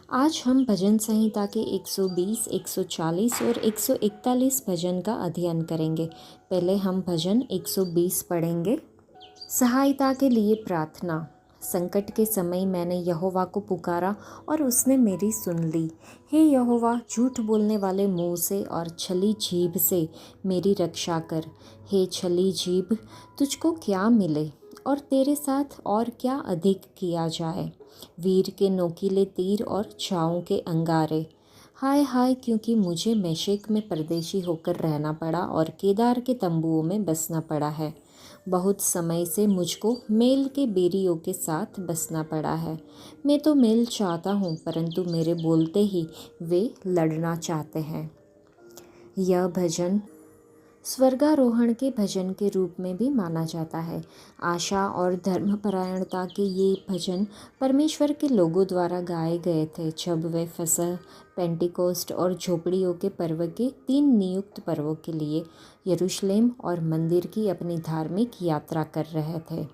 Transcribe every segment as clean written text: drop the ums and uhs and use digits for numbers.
आज हम भजन संहिता के 120, 140 और 141 भजन का अध्ययन करेंगे। पहले हम भजन 120 पढ़ेंगे। सहायता के लिए प्रार्थना। संकट के समय मैंने यहोवा को पुकारा और उसने मेरी सुन ली। हे यहोवा, झूठ बोलने वाले मुंह से और छली जीभ से मेरी रक्षा कर। हे छली जीभ, तुझको क्या मिले और तेरे साथ और क्या अधिक किया जाए। वीर के नोकीले तीर और छाओं के अंगारे। हाय हाय, क्योंकि मुझे मेशेक में परदेशी होकर रहना पड़ा और केदार के तंबुओं में बसना पड़ा है। बहुत समय से मुझको मेल के बेरियों के साथ बसना पड़ा है। मैं तो मेल चाहता हूँ, परंतु मेरे बोलते ही वे लड़ना चाहते हैं। यह भजन स्वर्गारोहण के भजन के रूप में भी माना जाता है। आशा और धर्मपरायणता के ये भजन परमेश्वर के लोगों द्वारा गाए गए थे जब वे फसह, पेंटिकोस्ट और झोपड़ियों के पर्व के 3 नियुक्त पर्वों के लिए यरूशलेम और मंदिर की अपनी धार्मिक यात्रा कर रहे थे।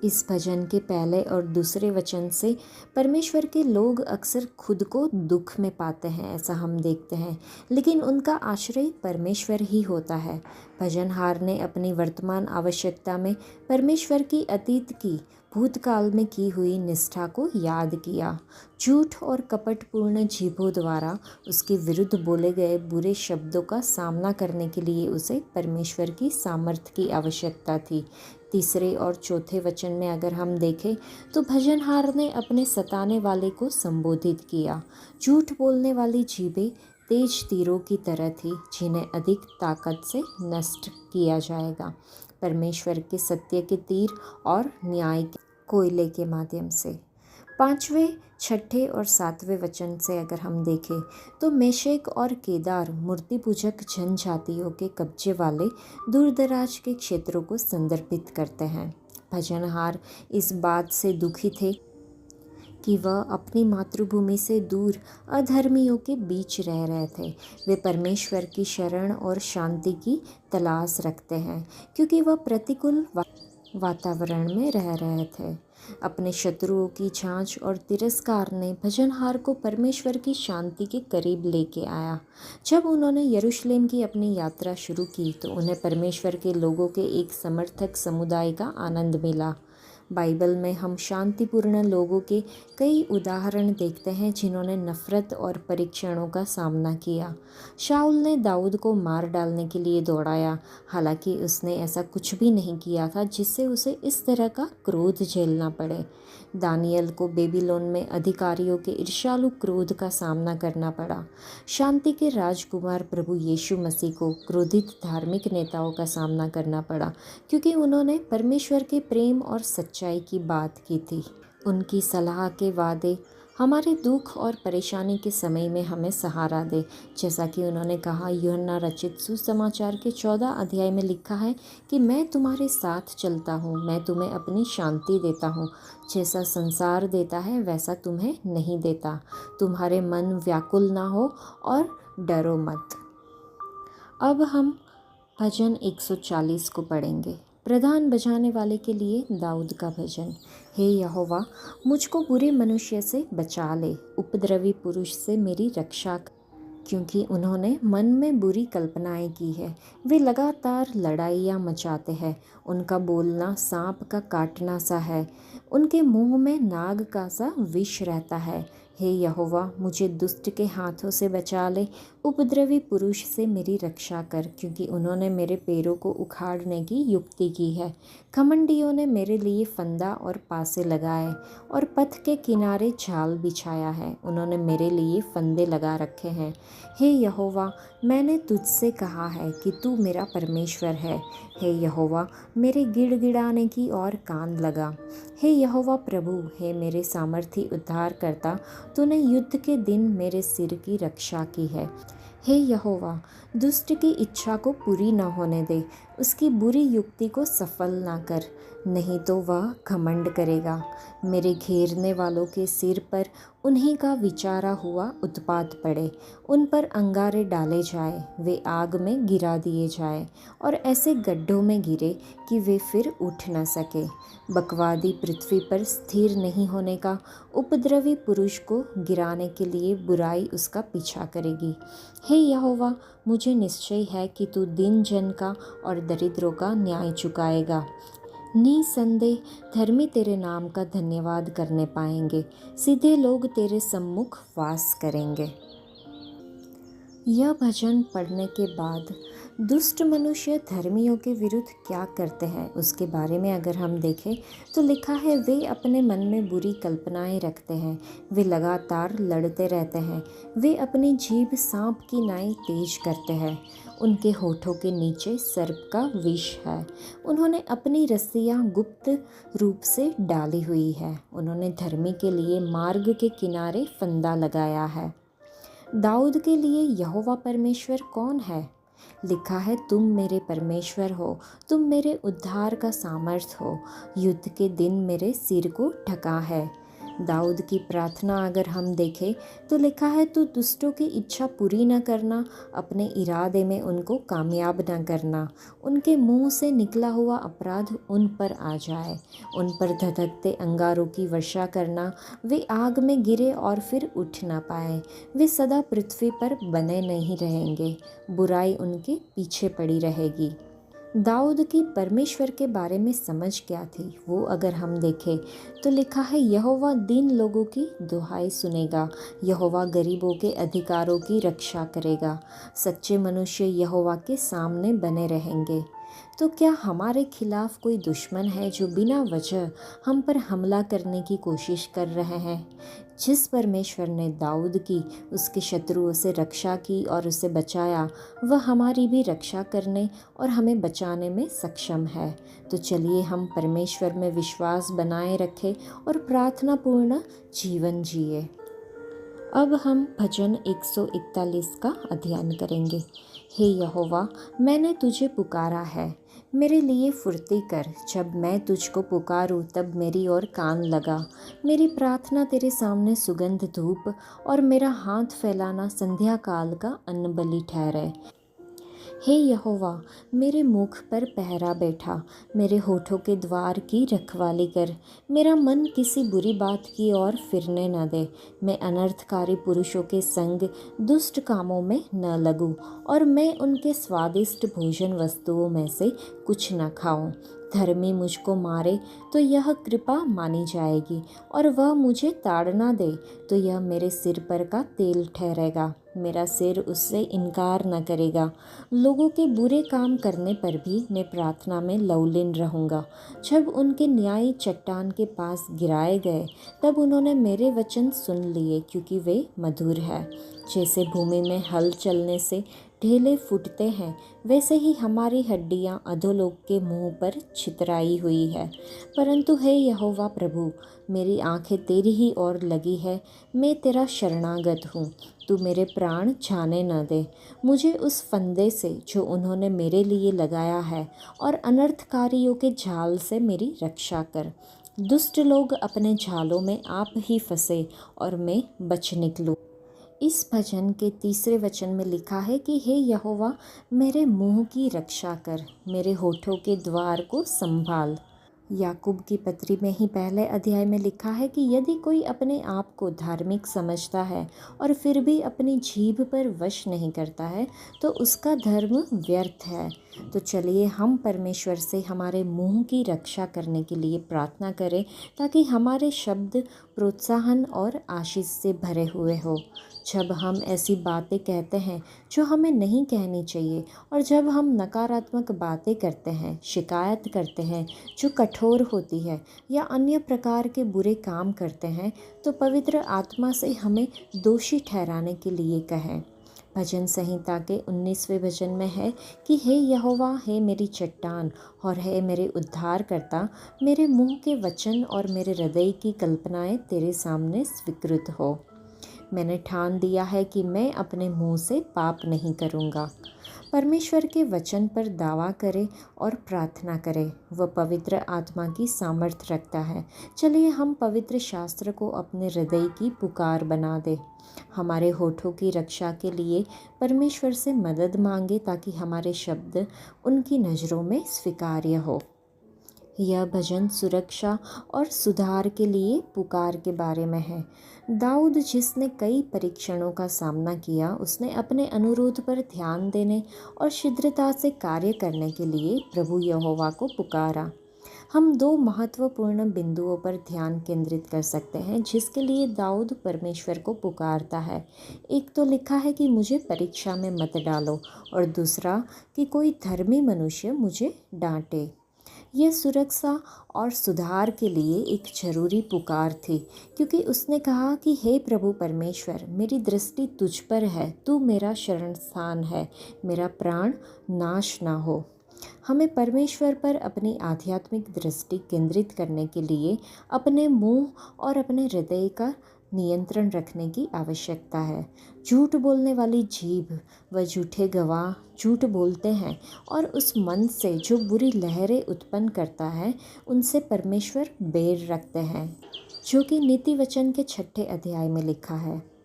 इस भजन के पहले और दूसरे वचन से परमेश्वर के लोग अक्सर खुद को दुख में पाते हैं, ऐसा हम देखते हैं, लेकिन उनका आश्रय परमेश्वर ही होता है। भजनहार ने अपनी वर्तमान आवश्यकता में परमेश्वर की अतीत की भूतकाल में की हुई निष्ठा को याद किया। झूठ और कपटपूर्ण जीभों द्वारा उसके विरुद्ध बोले गए बुरे शब्दों का सामना करने के लिए उसे परमेश्वर की सामर्थ्य की आवश्यकता थी। तीसरे और चौथे वचन में अगर हम देखें तो भजनहार ने अपने सताने वाले को संबोधित किया। झूठ बोलने वाली जीभें तेज तीरों की तरह थी, जिन्हें अधिक ताकत से नष्ट किया जाएगा परमेश्वर के सत्य के तीर और न्याय के कोयले के माध्यम से। 5वें, 6ठे और 7वें वचन से अगर हम देखें तो मेशेक और केदार मूर्ति पूजक जनजातियों के कब्जे वाले दूरदराज के क्षेत्रों को संदर्भित करते हैं। भजनहार इस बात से दुखी थे कि वह अपनी मातृभूमि से दूर अधर्मियों के बीच रह रहे थे। वे परमेश्वर की शरण और शांति की तलाश रखते हैं, क्योंकि वह प्रतिकूल वातावरण में रह रहे थे। अपने शत्रुओं की छाछ और तिरस्कार ने भजनहार को परमेश्वर की शांति के करीब लेके आया। जब उन्होंने यरूशलेम की अपनी यात्रा शुरू की तो उन्हें परमेश्वर के लोगों के एक समर्थक समुदाय का आनंद मिला। बाइबल में हम शांतिपूर्ण लोगों के कई उदाहरण देखते हैं जिन्होंने नफरत और परीक्षणों का सामना किया। शाऊल ने दाऊद को मार डालने के लिए दौड़ाया, हालांकि उसने ऐसा कुछ भी नहीं किया था जिससे उसे इस तरह का क्रोध झेलना पड़े। दानियल को बेबीलोन में अधिकारियों के ईर्ष्यालु क्रोध का सामना करना पड़ा। शांति के राजकुमार प्रभु यीशु मसीह को क्रोधित धार्मिक नेताओं का सामना करना पड़ा, क्योंकि उन्होंने परमेश्वर के प्रेम और सच्चाई की बात की थी। उनकी सलाह के वादे हमारे दुख और परेशानी के समय में हमें सहारा दे। जैसा कि उन्होंने कहा, यूहन्ना रचित सुसमाचार के 14 अध्याय में लिखा है कि मैं तुम्हारे साथ चलता हूँ, मैं तुम्हें अपनी शांति देता हूँ। जैसा संसार देता है वैसा तुम्हें नहीं देता। तुम्हारे मन व्याकुल ना हो और डरो मत। अब हम भजन 140 को पढ़ेंगे। प्रधान बजाने वाले के लिए दाऊद का भजन। हे यहोवा, मुझको बुरे मनुष्य से बचा ले, उपद्रवी पुरुष से मेरी रक्षा कर, क्योंकि उन्होंने मन में बुरी कल्पनाएं की है। वे लगातार लड़ाइयाँ मचाते हैं। उनका बोलना सांप का काटना सा है, उनके मुंह में नाग का सा विष रहता है। हे यहोवा, मुझे दुष्ट के हाथों से बचा ले, उपद्रवी पुरुष से मेरी रक्षा कर, क्योंकि उन्होंने मेरे पैरों को उखाड़ने की युक्ति की है। घमंडियों ने मेरे लिए फंदा और पासे लगाए और पथ के किनारे जाल बिछाया है। उन्होंने मेरे लिए फंदे लगा रखे हैं। हे यहोवा, मैंने तुझसे कहा है कि तू मेरा परमेश्वर है। हे यहोवा, मेरे गिड़गिड़ाने की ओर कान लगा। हे यहोवा प्रभु, हे मेरे सामर्थी उद्धार करता, तूने युद्ध के दिन मेरे सिर की रक्षा की है। हे यहोवा, दुष्ट की इच्छा को पूरी न होने दे, उसकी बुरी युक्ति को सफल ना कर, नहीं तो वह घमंड करेगा। मेरे घेरने वालों के सिर पर उन्हीं का विचारा हुआ उत्पात पड़े, उन पर अंगारे डाले जाए, वे आग में गिरा दिए जाए और ऐसे गड्ढों में गिरे कि वे फिर उठ न सके। बकवादी पृथ्वी पर स्थिर नहीं होने का, उपद्रवी पुरुष को गिराने के लिए बुराई उसका पीछा करेगी। हे यहोवा, मुझे निश्चय है कि तू दीन जन का और दरिद्रों का न्याय चुकाएगा। निसंदेह धर्मी तेरे नाम का धन्यवाद करने पाएंगे, सीधे लोग तेरे सम्मुख वास करेंगे। यह भजन पढ़ने के बाद दुष्ट मनुष्य धर्मियों के विरुद्ध क्या करते हैं उसके बारे में अगर हम देखें तो लिखा है, वे अपने मन में बुरी कल्पनाएं रखते हैं, वे लगातार लड़ते रहते हैं, वे अपनी जीभ सांप की नाई तेज करते हैं, उनके होठों के नीचे सर्प का विष है, उन्होंने अपनी रस्सियाँ गुप्त रूप से डाली हुई है, उन्होंने धर्मी के लिए मार्ग के किनारे फंदा लगाया है। दाऊद के लिए यहोवा परमेश्वर कौन है? लिखा है, तुम मेरे परमेश्वर हो, तुम मेरे उद्धार का सामर्थ हो, युद्ध के दिन मेरे सिर को ढका है। दाऊद की प्रार्थना अगर हम देखें तो लिखा है, तू दुष्टों की इच्छा पूरी न करना, अपने इरादे में उनको कामयाब न करना, उनके मुंह से निकला हुआ अपराध उन पर आ जाए, उन पर धधकते अंगारों की वर्षा करना, वे आग में गिरे और फिर उठ ना पाए, वे सदा पृथ्वी पर बने नहीं रहेंगे, बुराई उनके पीछे पड़ी रहेगी। दाऊद की परमेश्वर के बारे में समझ क्या थी वो अगर हम देखें तो लिखा है, यहोवा दीन लोगों की दुहाई सुनेगा, यहोवा गरीबों के अधिकारों की रक्षा करेगा, सच्चे मनुष्य यहोवा के सामने बने रहेंगे। तो क्या हमारे खिलाफ कोई दुश्मन है जो बिना वजह हम पर हमला करने की कोशिश कर रहे हैं? जिस परमेश्वर ने दाऊद की उसके शत्रुओं से रक्षा की और उसे बचाया, वह हमारी भी रक्षा करने और हमें बचाने में सक्षम है। तो चलिए हम परमेश्वर में विश्वास बनाए रखें और प्रार्थनापूर्ण जीवन जिए। अब हम भजन 141 का अध्ययन करेंगे। हे यहोवा, मैंने तुझे पुकारा है, मेरे लिए फुर्ती कर, जब मैं तुझको पुकारूं तब मेरी ओर कान लगा। मेरी प्रार्थना तेरे सामने सुगंध धूप और मेरा हाथ फैलाना संध्या काल का अन्न बलि ठहरे। हे यहोवा, मेरे मुख पर पहरा बैठा, मेरे होठों के द्वार की रखवाली कर, मेरा मन किसी बुरी बात की ओर फिरने न दे, मैं अनर्थकारी पुरुषों के संग दुष्ट कामों में न लगूं और मैं उनके स्वादिष्ट भोजन वस्तुओं में से कुछ न खाऊं। धर्मी मुझको मारे तो यह कृपा मानी जाएगी और वह मुझे ताड़ना दे तो यह मेरे सिर पर का तेल ठहरेगा, मेरा सिर उससे इनकार न करेगा। लोगों के बुरे काम करने पर भी मैं प्रार्थना में लवलीन रहूँगा। जब उनके न्यायी चट्टान के पास गिराए गए तब उन्होंने मेरे वचन सुन लिए, क्योंकि वे मधुर है। जैसे भूमि में हल चलने से ढेले फूटते हैं, वैसे ही हमारी हड्डियां अधोलोक के मुंह पर छितराई हुई है। परंतु हे यहोवा प्रभु, मेरी आंखें तेरी ही ओर लगी है, मैं तेरा शरणागत हूँ। तू मेरे प्राण जाने न दे, मुझे उस फंदे से जो उन्होंने मेरे लिए लगाया है, और अनर्थकारियों के जाल से मेरी रक्षा कर। दुष्ट लोग अपने जालों में आप ही फंसे और मैं बच निकलूँ। इस भजन के तीसरे वचन में लिखा है कि हे यहोवा, मेरे मुंह की रक्षा कर, मेरे होठों के द्वार को संभाल। याकूब की पत्री में ही पहले अध्याय में लिखा है कि यदि कोई अपने आप को धार्मिक समझता है और फिर भी अपनी जीभ पर वश नहीं करता है तो उसका धर्म व्यर्थ है। तो चलिए हम परमेश्वर से हमारे मुंह की रक्षा करने के लिए प्रार्थना करें, ताकि हमारे शब्द प्रोत्साहन और आशीष से भरे हुए हो। जब हम ऐसी बातें कहते हैं जो हमें नहीं कहनी चाहिए, और जब हम नकारात्मक बातें करते हैं, शिकायत करते हैं जो कठोर होती है, या अन्य प्रकार के बुरे काम करते हैं, तो पवित्र आत्मा से हमें दोषी ठहराने के लिए कहें। भजन संहिता के 19वें भजन में है कि हे यहोवा, हे मेरी चट्टान और हे मेरे उद्धारकर्ता, मेरे मुंह के वचन और मेरे हृदय की कल्पनाएं तेरे सामने स्वीकृत हो। मैंने ठान दिया है कि मैं अपने मुंह से पाप नहीं करूँगा। परमेश्वर के वचन पर दावा करे और प्रार्थना करे। वह पवित्र आत्मा की सामर्थ्य रखता है। चलिए हम पवित्र शास्त्र को अपने हृदय की पुकार बना दे। हमारे होठों की रक्षा के लिए परमेश्वर से मदद मांगे ताकि हमारे शब्द उनकी नज़रों में स्वीकार्य हो। यह भजन सुरक्षा और सुधार के लिए पुकार के बारे में है। दाऊद, जिसने कई परीक्षणों का सामना किया, उसने अपने अनुरोध पर ध्यान देने और शीघ्रता से कार्य करने के लिए प्रभु यहोवा को पुकारा। हम दो महत्वपूर्ण बिंदुओं पर ध्यान केंद्रित कर सकते हैं जिसके लिए दाऊद परमेश्वर को पुकारता है। एक तो लिखा है कि मुझे परीक्षा में मत डालो, और दूसरा कि कोई धर्मी मनुष्य मुझे डांटे। यह सुरक्षा और सुधार के लिए एक जरूरी पुकार थी, क्योंकि उसने कहा कि हे प्रभु परमेश्वर, मेरी दृष्टि तुझ पर है, तू मेरा शरण स्थान है, मेरा प्राण नाश ना हो। हमें परमेश्वर पर अपनी आध्यात्मिक दृष्टि केंद्रित करने के लिए अपने मुंह और अपने हृदय का नियंत्रण रखने की आवश्यकता है। झूठ बोलने वाली जीभ व झूठे गवाह झूठ बोलते हैं, और उस मन से जो बुरी लहरें उत्पन्न करता है, उनसे परमेश्वर बैर रखते हैं, जो कि नीति वचन के 6 अध्याय में लिखा है।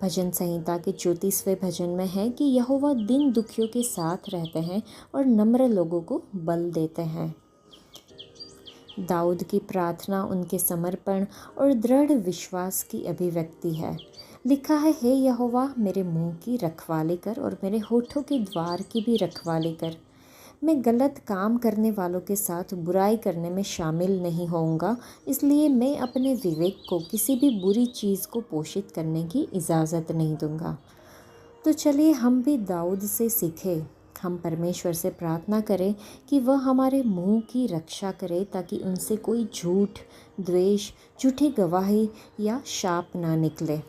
भजन संहिता के 34वें भजन में है कि यहोवा दीन दुखियों के साथ रहते हैं और नम्र लोगों को बल देते हैं। दाऊद की प्रार्थना उनके समर्पण और दृढ़ विश्वास की अभिव्यक्ति है। लिखा है, हे यहोवा, मेरे मुंह की रखवाली कर और मेरे होठों के द्वार की भी रखवाली कर। मैं गलत काम करने वालों के साथ बुराई करने में शामिल नहीं होऊंगा, इसलिए मैं अपने विवेक को किसी भी बुरी चीज़ को पोषित करने की इजाज़त नहीं दूंगा। तो चलिए हम भी दाऊद से सीखें। हम परमेश्वर से प्रार्थना करें कि वह हमारे मुंह की रक्षा करे, ताकि उनसे कोई झूठ, द्वेष, झूठी गवाही या शाप ना निकले।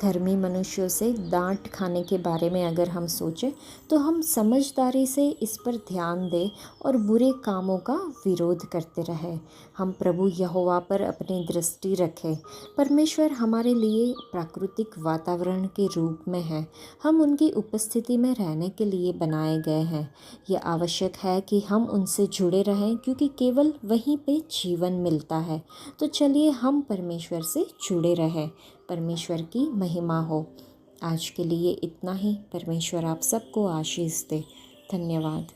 धर्मी मनुष्यों से डांट खाने के बारे में अगर हम सोचें, तो हम समझदारी से इस पर ध्यान दें और बुरे कामों का विरोध करते रहें। हम प्रभु यहोवा पर अपनी दृष्टि रखें। परमेश्वर हमारे लिए प्राकृतिक वातावरण के रूप में है। हम उनकी उपस्थिति में रहने के लिए बनाए गए हैं। यह आवश्यक है कि हम उनसे जुड़े रहें, क्योंकि केवल वहीं पे जीवन मिलता है। तो चलिए हम परमेश्वर से जुड़े रहें। परमेश्वर की महिमा हो। आज के लिए इतना ही। परमेश्वर आप सबको आशीष दे। धन्यवाद।